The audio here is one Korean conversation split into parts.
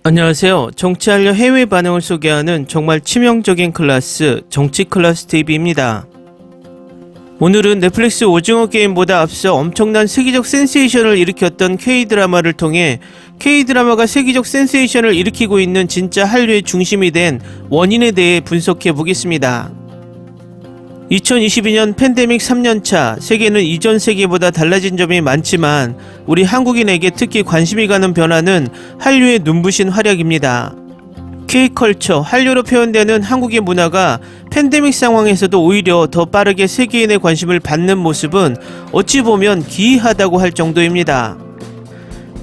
안녕하세요. 정치알려 해외 반응을 소개하는 정말 치명적인 클래스, 정치 클래스 TV입니다. 오늘은 넷플릭스 오징어 게임보다 앞서 엄청난 세계적 센세이션을 일으켰던 K-드라마를 통해 K-드라마가 세계적 센세이션을 일으키고 있는 진짜 한류의 중심이 된 원인에 대해 분석해 보겠습니다. 2022년 팬데믹 3년차, 세계는 이전 세계보다 달라진 점이 많지만 우리 한국인에게 특히 관심이 가는 변화는 한류의 눈부신 활약입니다. K컬처, 한류로 표현되는 한국의 문화가 팬데믹 상황에서도 오히려 더 빠르게 세계인의 관심을 받는 모습은 어찌 보면 기이하다고 할 정도입니다.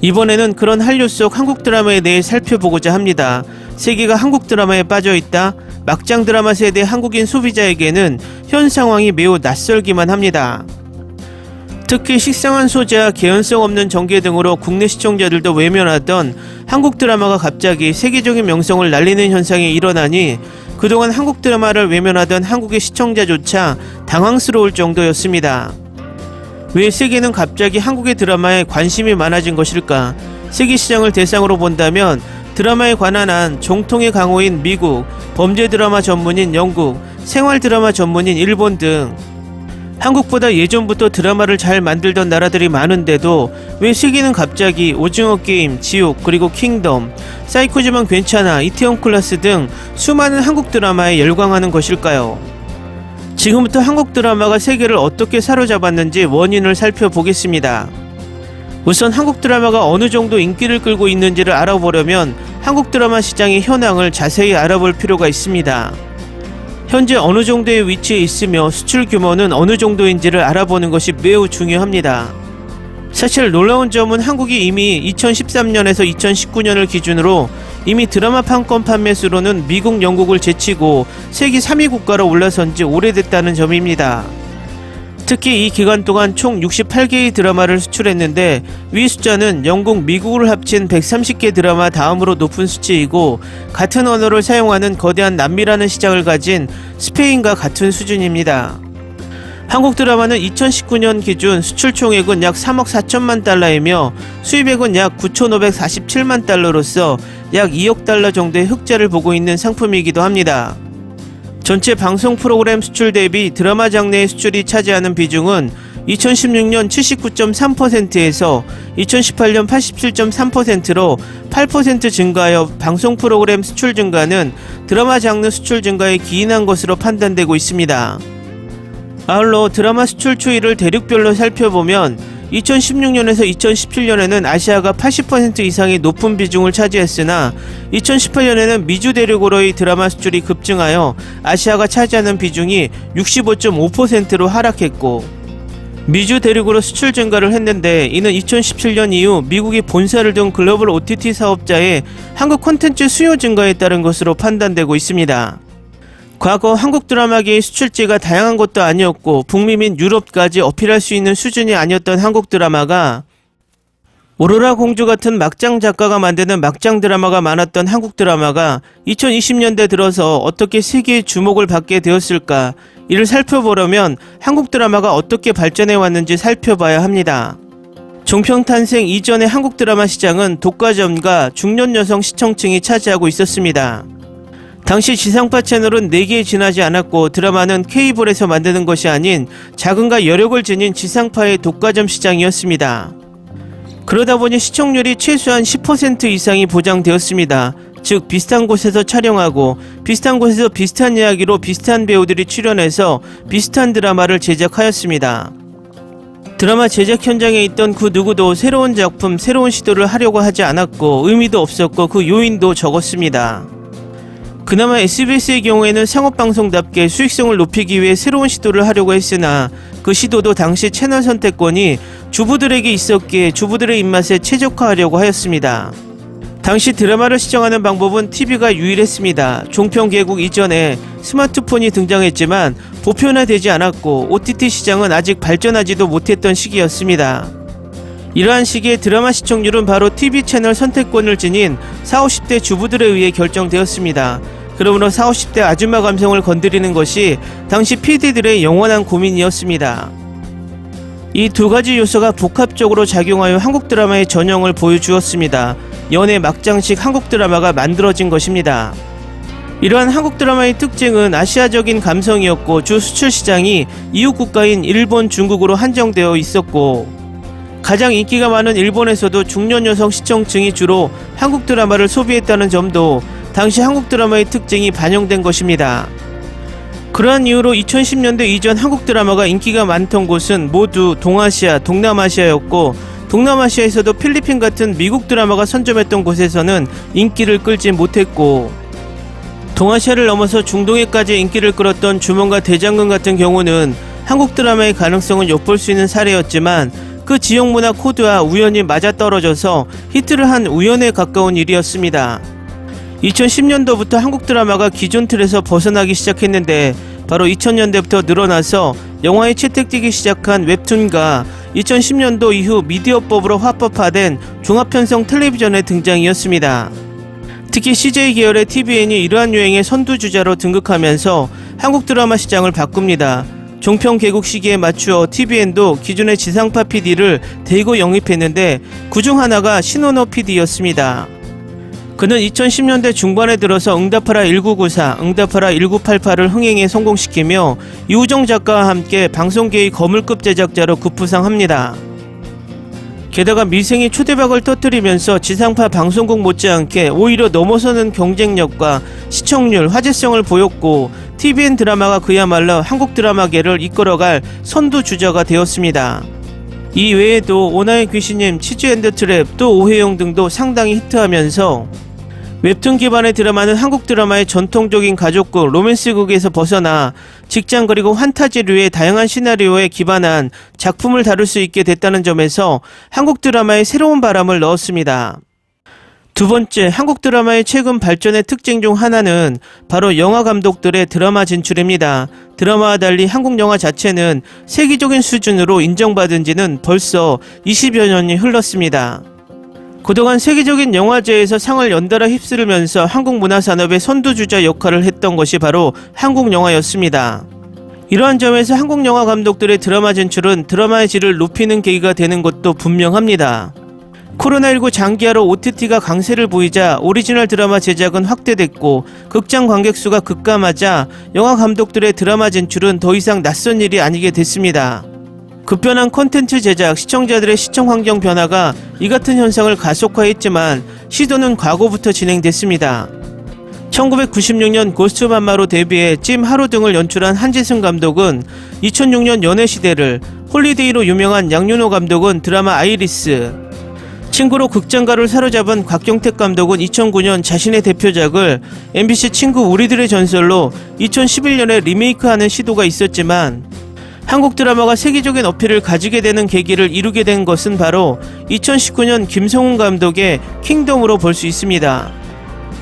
이번에는 그런 한류 속 한국 드라마에 대해 살펴보고자 합니다. 세계가 한국 드라마에 빠져있다? 막장 드라마 세대 한국인 소비자에게는 현 상황이 매우 낯설기만 합니다. 특히 식상한 소재와 개연성 없는 전개 등으로 국내 시청자들도 외면하던 한국 드라마가 갑자기 세계적인 명성을 날리는 현상이 일어나니 그동안 한국 드라마를 외면하던 한국의 시청자조차 당황스러울 정도였습니다. 왜 세계는 갑자기 한국의 드라마에 관심이 많아진 것일까? 세계 시장을 대상으로 본다면 드라마에 관한 한 정통의 강호인 미국, 범죄 드라마 전문인 영국, 생활 드라마 전문인 일본 등 한국보다 예전부터 드라마를 잘 만들던 나라들이 많은데도 왜 세계는 갑자기 오징어 게임, 지옥, 그리고 킹덤, 사이코지만 괜찮아, 이태원 클라스 등 수많은 한국 드라마에 열광하는 것일까요? 지금부터 한국 드라마가 세계를 어떻게 사로잡았는지 원인을 살펴보겠습니다. 우선 한국 드라마가 어느 정도 인기를 끌고 있는지를 알아보려면 한국 드라마 시장의 현황을 자세히 알아볼 필요가 있습니다. 현재 어느 정도의 위치에 있으며 수출 규모는 어느 정도인지를 알아보는 것이 매우 중요합니다. 사실 놀라운 점은 한국이 이미 2013년에서 2019년을 기준으로 이미 드라마 판권 판매 수로는 미국, 영국을 제치고 세계 3위 국가로 올라선 지 오래됐다는 점입니다. 특히 이 기간 동안 총 68개의 드라마를 수출했는데 위 숫자는 영국, 미국을 합친 130개 드라마 다음으로 높은 수치이고 같은 언어를 사용하는 거대한 남미라는 시장을 가진 스페인과 같은 수준입니다. 한국 드라마는 2019년 기준 수출 총액은 약 3억 4천만 달러이며 수입액은 약 9,547만 달러로서 약 2억 달러 정도의 흑자를 보고 있는 상품이기도 합니다. 전체 방송 프로그램 수출 대비 드라마 장르의 수출이 차지하는 비중은 2016년 79.3%에서 2018년 87.3%로 8% 증가하여 방송 프로그램 수출 증가는 드라마 장르 수출 증가에 기인한 것으로 판단되고 있습니다. 아울러 드라마 수출 추이를 대륙별로 살펴보면 2016년에서 2017년에는 아시아가 80% 이상의 높은 비중을 차지했으나 2018년에는 미주 대륙으로의 드라마 수출이 급증하여 아시아가 차지하는 비중이 65.5%로 하락했고 미주 대륙으로 수출 증가를 했는데 이는 2017년 이후 미국이 본사를 둔 글로벌 OTT 사업자의 한국 콘텐츠 수요 증가에 따른 것으로 판단되고 있습니다. 과거 한국 드라마계의 수출지가 다양한 것도 아니었고 북미 및 유럽까지 어필할 수 있는 수준이 아니었던 한국 드라마가 오로라 공주 같은 막장 작가가 만드는 막장 드라마가 많았던 한국 드라마가 2020년대 들어서 어떻게 세계의 주목을 받게 되었을까? 이를 살펴보려면 한국 드라마가 어떻게 발전해 왔는지 살펴봐야 합니다. 종평 탄생 이전의 한국 드라마 시장은 독과점과 중년 여성 시청층이 차지하고 있었습니다. 당시 지상파 채널은 4개에 지나지 않았고 드라마는 케이블에서 만드는 것이 아닌 자금과 여력을 지닌 지상파의 독과점 시장이었습니다. 그러다 보니 시청률이 최소한 10% 이상이 보장되었습니다. 즉 비슷한 곳에서 촬영하고 비슷한 곳에서 비슷한 이야기로 비슷한 배우들이 출연해서 비슷한 드라마를 제작하였습니다. 드라마 제작 현장에 있던 그 누구도 새로운 작품, 새로운 시도를 하려고 하지 않았고 의미도 없었고 그 요인도 적었습니다. 그나마 SBS의 경우에는 상업방송답게 수익성을 높이기 위해 새로운 시도를 하려고 했으나 그 시도도 당시 채널 선택권이 주부들에게 있었기에 주부들의 입맛에 최적화하려고 하였습니다. 당시 드라마를 시청하는 방법은 TV가 유일했습니다. 종편 개국 이전에 스마트폰이 등장했지만 보편화되지 않았고 OTT 시장은 아직 발전하지도 못했던 시기였습니다. 이러한 시기에 드라마 시청률은 바로 TV 채널 선택권을 지닌 40, 50대 주부들에 의해 결정되었습니다. 그러므로 40, 50대 아줌마 감성을 건드리는 것이 당시 PD들의 영원한 고민이었습니다. 이 두 가지 요소가 복합적으로 작용하여 한국 드라마의 전형을 보여주었습니다. 연애 막장식 한국 드라마가 만들어진 것입니다. 이러한 한국 드라마의 특징은 아시아적인 감성이었고 주 수출 시장이 이웃 국가인 일본, 중국으로 한정되어 있었고 가장 인기가 많은 일본에서도 중년 여성 시청층이 주로 한국 드라마를 소비했다는 점도 당시 한국 드라마의 특징이 반영된 것입니다. 그러한 이유로 2010년대 이전 한국 드라마가 인기가 많던 곳은 모두 동아시아, 동남아시아였고 동남아시아에서도 필리핀 같은 미국 드라마가 선점했던 곳에서는 인기를 끌지 못했고 동아시아를 넘어서 중동에까지 인기를 끌었던 주몽과 대장금 같은 경우는 한국 드라마의 가능성은 엿볼 수 있는 사례였지만 그 지역 문화 코드와 우연히 맞아떨어져서 히트를 한 우연에 가까운 일이었습니다. 2010년도부터 한국 드라마가 기존 틀에서 벗어나기 시작했는데 바로 2000년대부터 늘어나서 영화에 채택되기 시작한 웹툰과 2010년도 이후 미디어법으로 화법화된 종합편성 텔레비전의 등장이었습니다. 특히 CJ 계열의 TVN이 이러한 유행의 선두주자로 등극하면서 한국 드라마 시장을 바꿉니다. 종편 개국 시기에 맞추어 TVN도 기존의 지상파 PD를 대거 영입했는데 그중 하나가 신원호 PD였습니다. 그는 2010년대 중반에 들어서 응답하라 1994, 응답하라 1988을 흥행에 성공시키며 이우정 작가와 함께 방송계의 거물급 제작자로 급부상합니다. 게다가 미생이 초대박을 터뜨리면서 지상파 방송국 못지않게 오히려 넘어서는 경쟁력과 시청률, 화제성을 보였고 TVN 드라마가 그야말로 한국 드라마계를 이끌어갈 선두주자가 되었습니다. 이 외에도 오나의 귀신님, 치즈 앤드 트랩, 또 오해영 등도 상당히 히트하면서 웹툰 기반의 드라마는 한국 드라마의 전통적인 가족극, 로맨스극에서 벗어나 직장 그리고 환타지류의 다양한 시나리오에 기반한 작품을 다룰 수 있게 됐다는 점에서 한국 드라마에 새로운 바람을 넣었습니다. 두 번째, 한국 드라마의 최근 발전의 특징 중 하나는 바로 영화 감독들의 드라마 진출입니다. 드라마와 달리 한국 영화 자체는 세계적인 수준으로 인정받은 지는 벌써 20여 년이 흘렀습니다. 그동안 세계적인 영화제에서 상을 연달아 휩쓸으면서 한국 문화산업의 선두주자 역할을 했던 것이 바로 한국 영화였습니다. 이러한 점에서 한국 영화 감독들의 드라마 진출은 드라마의 질을 높이는 계기가 되는 것도 분명합니다. 코로나19 장기화로 OTT가 강세를 보이자 오리지널 드라마 제작은 확대됐고 극장 관객수가 급감하자 영화 감독들의 드라마 진출은 더 이상 낯선 일이 아니게 됐습니다. 급변한 콘텐츠 제작, 시청자들의 시청 환경 변화가 이 같은 현상을 가속화했지만 시도는 과거부터 진행됐습니다. 1996년 고스트 맘마로 데뷔해 찜 하루 등을 연출한 한지승 감독은 2006년 연애시대를, 홀리데이로 유명한 양윤호 감독은 드라마 아이리스, 친구로 극장가를 사로잡은 곽경택 감독은 2009년 자신의 대표작을 MBC 친구 우리들의 전설로 2011년에 리메이크하는 시도가 있었지만 한국 드라마가 세계적인 어필을 가지게 되는 계기를 이루게 된 것은 바로 2019년 김성훈 감독의 킹덤으로 볼 수 있습니다.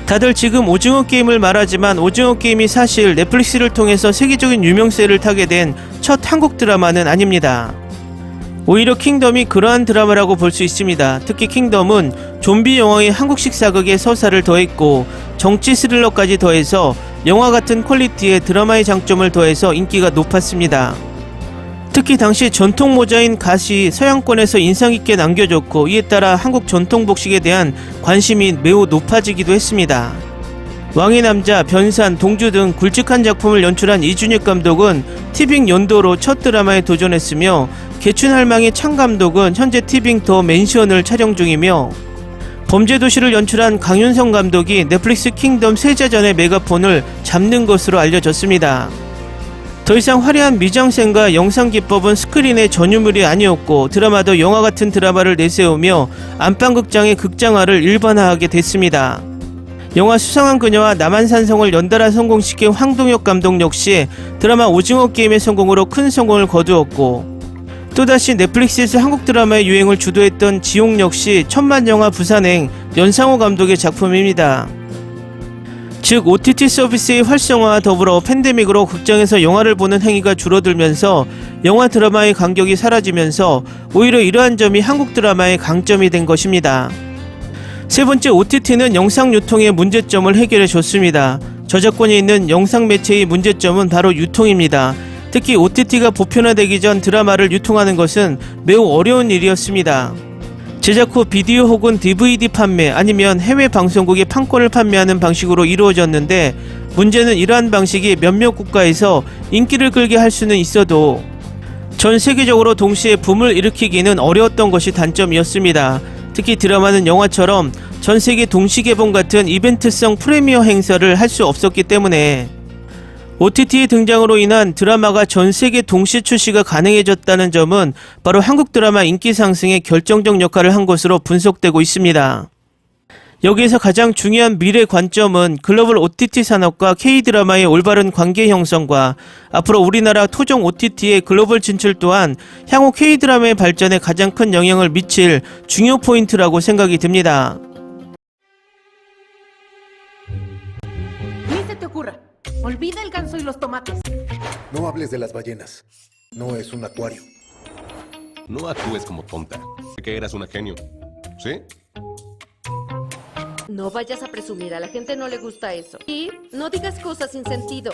다들 지금 오징어 게임을 말하지만 오징어 게임이 사실 넷플릭스를 통해서 세계적인 유명세를 타게 된 첫 한국 드라마는 아닙니다. 오히려 킹덤이 그러한 드라마라고 볼 수 있습니다. 특히 킹덤은 좀비 영화의 한국식 사극의 서사를 더했고 정치 스릴러까지 더해서 영화 같은 퀄리티의 드라마의 장점을 더해서 인기가 높았습니다. 특히 당시 전통 모자인 갓이 서양권에서 인상있게 남겨졌고 이에 따라 한국 전통 복식에 대한 관심이 매우 높아지기도 했습니다. 왕의 남자, 변산, 동주 등 굵직한 작품을 연출한 이준익 감독은 티빙 연도로 첫 드라마에 도전했으며 개춘할망의 창 감독은 현재 티빙 더 맨션을 촬영 중이며 범죄도시를 연출한 강윤성 감독이 넷플릭스 킹덤 세자전의 메가폰을 잡는 것으로 알려졌습니다. 더 이상 화려한 미장센과 영상 기법은 스크린의 전유물이 아니었고 드라마도 영화 같은 드라마를 내세우며 안방극장의 극장화를 일반화하게 됐습니다. 영화 수상한 그녀와 남한산성을 연달아 성공시킨 황동혁 감독 역시 드라마 오징어 게임의 성공으로 큰 성공을 거두었고 또다시 넷플릭스에서 한국 드라마의 유행을 주도했던 지용 역시 천만영화 부산행 연상호 감독의 작품입니다. 즉 OTT 서비스의 활성화와 더불어 팬데믹으로 극장에서 영화를 보는 행위가 줄어들면서 영화 드라마의 간격이 사라지면서 오히려 이러한 점이 한국 드라마의 강점이 된 것입니다. 세 번째, OTT는 영상 유통의 문제점을 해결해 줬습니다. 저작권이 있는 영상 매체의 문제점은 바로 유통입니다. 특히 OTT가 보편화되기 전 드라마를 유통하는 것은 매우 어려운 일이었습니다. 제작 후 비디오 혹은 DVD 판매 아니면 해외 방송국에 판권을 판매하는 방식으로 이루어졌는데, 문제는 이러한 방식이 몇몇 국가에서 인기를 끌게 할 수는 있어도 전 세계적으로 동시에 붐을 일으키기는 어려웠던 것이 단점이었습니다. 특히 드라마는 영화처럼 전 세계 동시 개봉 같은 이벤트성 프리미어 행사를 할 수 없었기 때문에 OTT의 등장으로 인한 드라마가 전 세계 동시 출시가 가능해졌다는 점은 바로 한국 드라마 인기 상승에 결정적 역할을 한 것으로 분석되고 있습니다. 여기에서 가장 중요한 미래 관점은 글로벌 OTT 산업과 K-드라마의 올바른 관계 형성과 앞으로 우리나라 토종 OTT의 글로벌 진출 또한 향후 K-드라마의 발전에 가장 큰 영향을 미칠 중요 포인트라고 생각이 듭니다. Ni se te ocurra. Olvida el ganso y los tomates. No hables de las ballenas. No es un acuario. No actúes como tonta. Que eras una genio. ¿Sí? No vayas a presumir, a la gente no le gusta eso. Y no digas cosas sin sentido.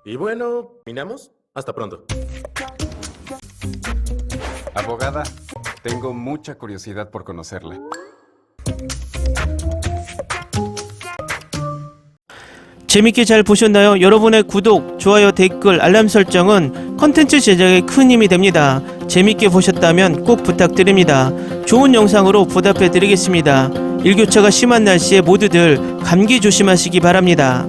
Y bueno, ¿terminamos? Hasta pronto. Abogada, tengo mucha curiosidad por conocerla. 재밌게 잘 보셨나요? 여러분의 구독, 좋아요, 댓글, 알람 설정은 컨텐츠 제작에 큰 힘이 됩니다. 재밌게 보셨다면 꼭 부탁드립니다. 좋은 영상으로 보답해 드리겠습니다. 일교차가 심한 날씨에 모두들 감기 조심하시기 바랍니다.